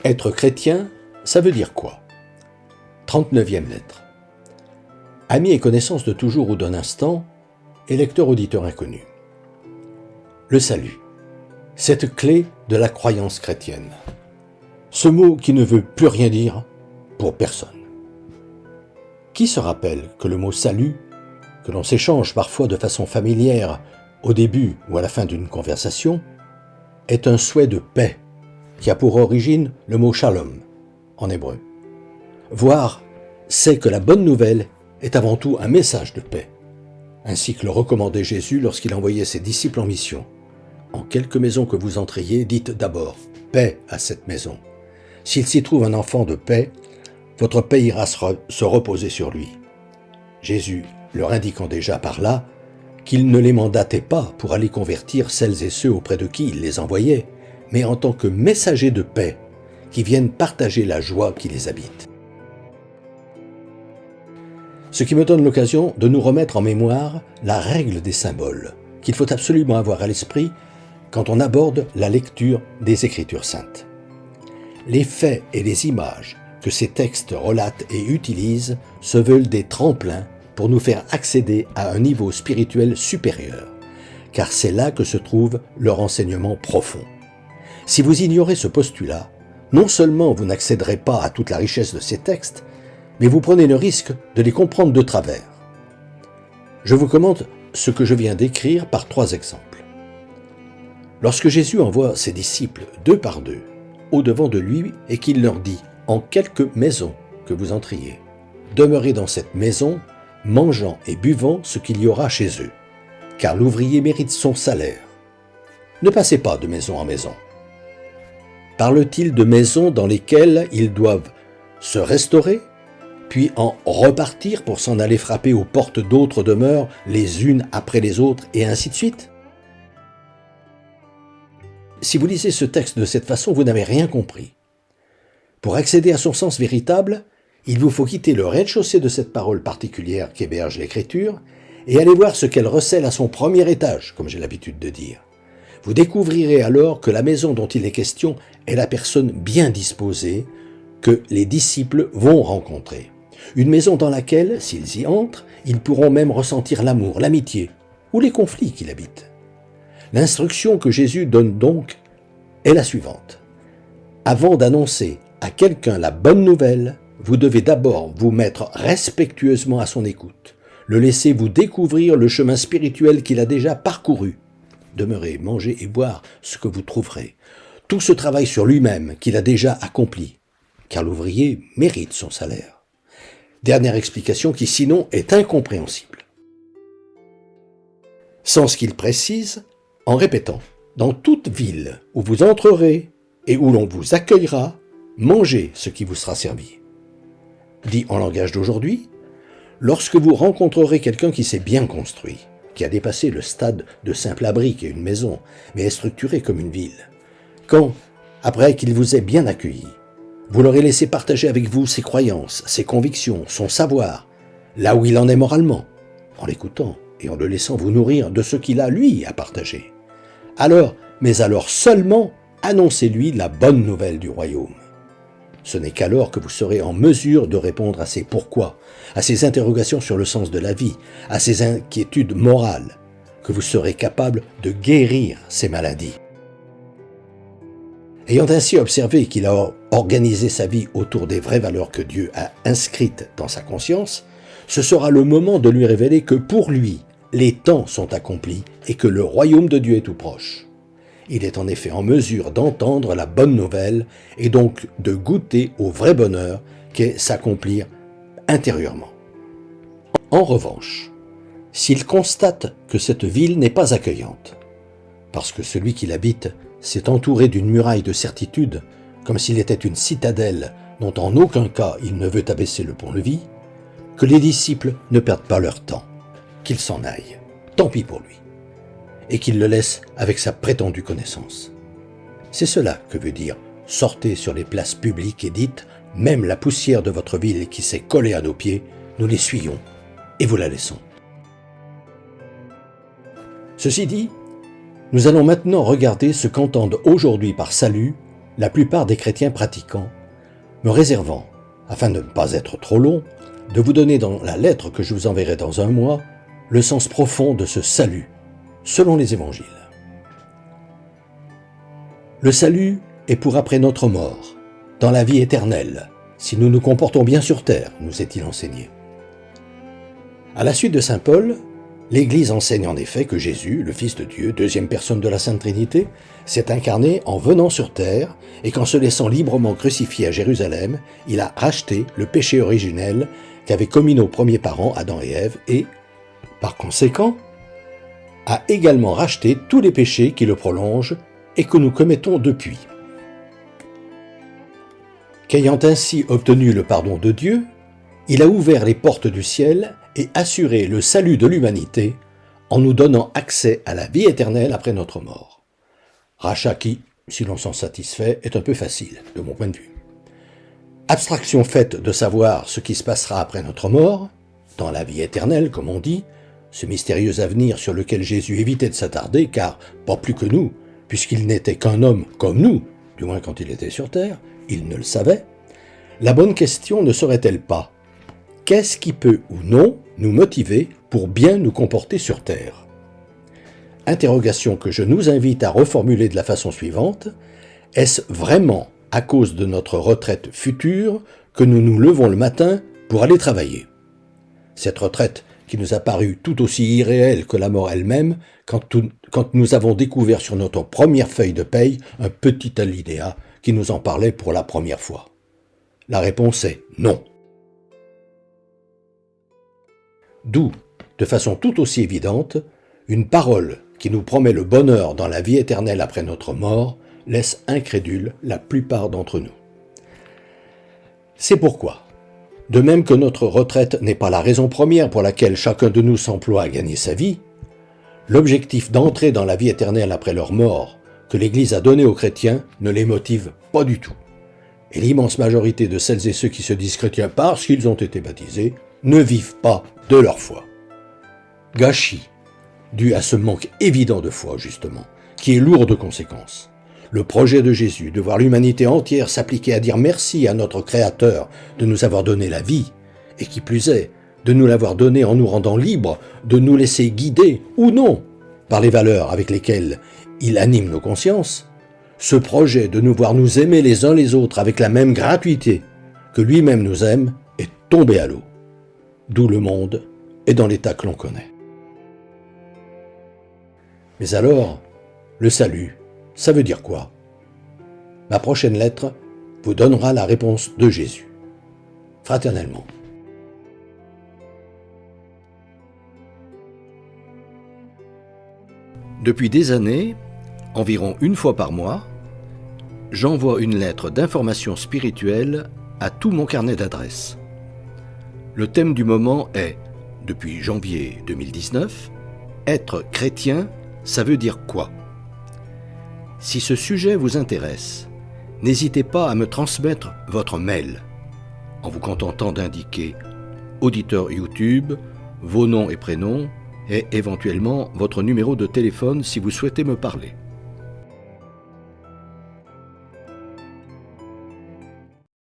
Être chrétien, ça veut dire quoi? 39e lettre. Amis et connaissances de toujours ou d'un instant, et lecteur-auditeur inconnu. Le salut, cette clé de la croyance chrétienne. Ce mot qui ne veut plus rien dire pour personne. Qui se rappelle que le mot salut, que l'on s'échange parfois de façon familière au début ou à la fin d'une conversation, est un souhait de paix qui a pour origine le mot shalom en hébreu. Voire, c'est que la bonne nouvelle est avant tout un message de paix, ainsi que le recommandait Jésus lorsqu'il envoyait ses disciples en mission. En quelque maison que vous entriez, dites d'abord « paix à cette maison ». S'il s'y trouve un enfant de paix, votre paix ira se reposer sur lui. Jésus leur indiquant déjà par là qu'il ne les mandatait pas pour aller convertir celles et ceux auprès de qui il les envoyait, mais en tant que messagers de paix qui viennent partager la joie qui les habite. Ce qui me donne l'occasion de nous remettre en mémoire la règle des symboles qu'il faut absolument avoir à l'esprit quand on aborde la lecture des Écritures saintes. Les faits et les images que ces textes relatent et utilisent se veulent des tremplins pour nous faire accéder à un niveau spirituel supérieur, car c'est là que se trouve leur enseignement profond. Si vous ignorez ce postulat, non seulement vous n'accéderez pas à toute la richesse de ces textes, mais vous prenez le risque de les comprendre de travers. Je vous commente ce que je viens d'écrire par 3 exemples. Lorsque Jésus envoie ses disciples 2 par 2 au-devant de lui et qu'il leur dit « En quelque maison que vous entriez, demeurez dans cette maison, mangeant et buvant ce qu'il y aura chez eux, car l'ouvrier mérite son salaire. Ne passez pas de maison en maison. » Parle-t-il de maisons dans lesquelles ils doivent se restaurer, puis en repartir pour s'en aller frapper aux portes d'autres demeures, les unes après les autres, et ainsi de suite? Si vous lisez ce texte de cette façon, vous n'avez rien compris. Pour accéder à son sens véritable, il vous faut quitter le rez-de-chaussée de cette parole particulière qu'héberge l'Écriture et aller voir ce qu'elle recèle à son premier étage, comme j'ai l'habitude de dire. Vous découvrirez alors que la maison dont il est question est la personne bien disposée que les disciples vont rencontrer. Une maison dans laquelle, s'ils y entrent, ils pourront même ressentir l'amour, l'amitié ou les conflits qu'il habite. L'instruction que Jésus donne donc est la suivante. Avant d'annoncer à quelqu'un la bonne nouvelle, vous devez d'abord vous mettre respectueusement à son écoute, le laisser vous découvrir le chemin spirituel qu'il a déjà parcouru. Demeurez, mangez et boire ce que vous trouverez. Tout ce travail sur lui-même qu'il a déjà accompli, car l'ouvrier mérite son salaire. Dernière explication qui sinon est incompréhensible. Sens qu'il précise en répétant « Dans toute ville où vous entrerez et où l'on vous accueillera, mangez ce qui vous sera servi. » Dit en langage d'aujourd'hui, lorsque vous rencontrerez quelqu'un qui s'est bien construit, qui a dépassé le stade de simple abri qu'est une maison, mais est structuré comme une ville, quand, après qu'il vous ait bien accueilli, vous l'aurez laissé partager avec vous ses croyances, ses convictions, son savoir, là où il en est moralement, en l'écoutant et en le laissant vous nourrir de ce qu'il a, lui, à partager. Alors seulement, annoncez-lui la bonne nouvelle du royaume. Ce n'est qu'alors que vous serez en mesure de répondre à ses pourquoi, à ses interrogations sur le sens de la vie, à ses inquiétudes morales, que vous serez capable de guérir ses maladies. Ayant ainsi observé qu'il a organisé sa vie autour des vraies valeurs que Dieu a inscrites dans sa conscience, ce sera le moment de lui révéler que pour lui, les temps sont accomplis et que le royaume de Dieu est tout proche. Il est en effet en mesure d'entendre la bonne nouvelle et donc de goûter au vrai bonheur qu'est s'accomplir intérieurement. En revanche, s'il constate que cette ville n'est pas accueillante, parce que celui qui l'habite s'est entouré d'une muraille de certitude, comme s'il était une citadelle dont en aucun cas il ne veut abaisser le pont-levis, que les disciples ne perdent pas leur temps, qu'ils s'en aillent, tant pis pour lui, et qu'il le laisse avec sa prétendue connaissance. C'est cela que veut dire « sortez sur les places publiques et dites « même la poussière de votre ville qui s'est collée à nos pieds, nous l'essuyons et vous la laissons ». Ceci dit, nous allons maintenant regarder ce qu'entendent aujourd'hui par salut la plupart des chrétiens pratiquants, me réservant, afin de ne pas être trop long, de vous donner dans la lettre que je vous enverrai dans un mois, le sens profond de ce salut, selon les évangiles. Le salut est pour après notre mort, dans la vie éternelle, si nous nous comportons bien sur terre, nous est-il enseigné. À la suite de saint Paul, l'Église enseigne en effet que Jésus, le Fils de Dieu, deuxième personne de la Sainte Trinité, s'est incarné en venant sur terre et qu'en se laissant librement crucifier à Jérusalem, il a racheté le péché originel qu'avaient commis nos premiers parents, Adam et Ève, et, par conséquent, a également racheté tous les péchés qui le prolongent et que nous commettons depuis. Qu'ayant ainsi obtenu le pardon de Dieu, il a ouvert les portes du ciel et assuré le salut de l'humanité en nous donnant accès à la vie éternelle après notre mort. Rachat qui, si l'on s'en satisfait, est un peu facile, de mon point de vue. Abstraction faite de savoir ce qui se passera après notre mort, dans la vie éternelle, comme on dit, ce mystérieux avenir sur lequel Jésus évitait de s'attarder, car pas plus que nous, puisqu'il n'était qu'un homme comme nous, du moins quand il était sur terre, il ne le savait, la bonne question ne serait-elle pas « Qu'est-ce qui peut ou non nous motiver pour bien nous comporter sur terre ?» Interrogation que je nous invite à reformuler de la façon suivante. Est-ce vraiment à cause de notre retraite future que nous nous levons le matin pour aller travailler? Cette retraite qui nous a paru tout aussi irréelle que la mort elle-même quand nous avons découvert sur notre première feuille de paye un petit alinéa qui nous en parlait pour la première fois. La réponse est non. D'où, de façon tout aussi évidente, une parole qui nous promet le bonheur dans la vie éternelle après notre mort laisse incrédule la plupart d'entre nous. C'est pourquoi, de même que notre retraite n'est pas la raison première pour laquelle chacun de nous s'emploie à gagner sa vie, l'objectif d'entrer dans la vie éternelle après leur mort que l'Église a donné aux chrétiens ne les motive pas du tout. Et l'immense majorité de celles et ceux qui se disent chrétiens parce qu'ils ont été baptisés ne vivent pas de leur foi. Gâchis, dû à ce manque évident de foi, justement, qui est lourd de conséquences. Le projet de Jésus de voir l'humanité entière s'appliquer à dire merci à notre Créateur de nous avoir donné la vie, et qui plus est, de nous l'avoir donnée en nous rendant libres, de nous laisser guider, ou non, par les valeurs avec lesquelles il anime nos consciences, ce projet de nous voir nous aimer les uns les autres avec la même gratuité que lui-même nous aime est tombé à l'eau. D'où le monde est dans l'état que l'on connaît. Mais alors, le salut, ça veut dire quoi? Ma prochaine lettre vous donnera la réponse de Jésus. Fraternellement. Depuis des années, environ une fois par mois, j'envoie une lettre d'information spirituelle à tout mon carnet d'adresses. Le thème du moment est, depuis janvier 2019, être chrétien, ça veut dire quoi? Si ce sujet vous intéresse, n'hésitez pas à me transmettre votre mail, en vous contentant d'indiquer auditeur YouTube, vos noms et prénoms, et éventuellement votre numéro de téléphone si vous souhaitez me parler.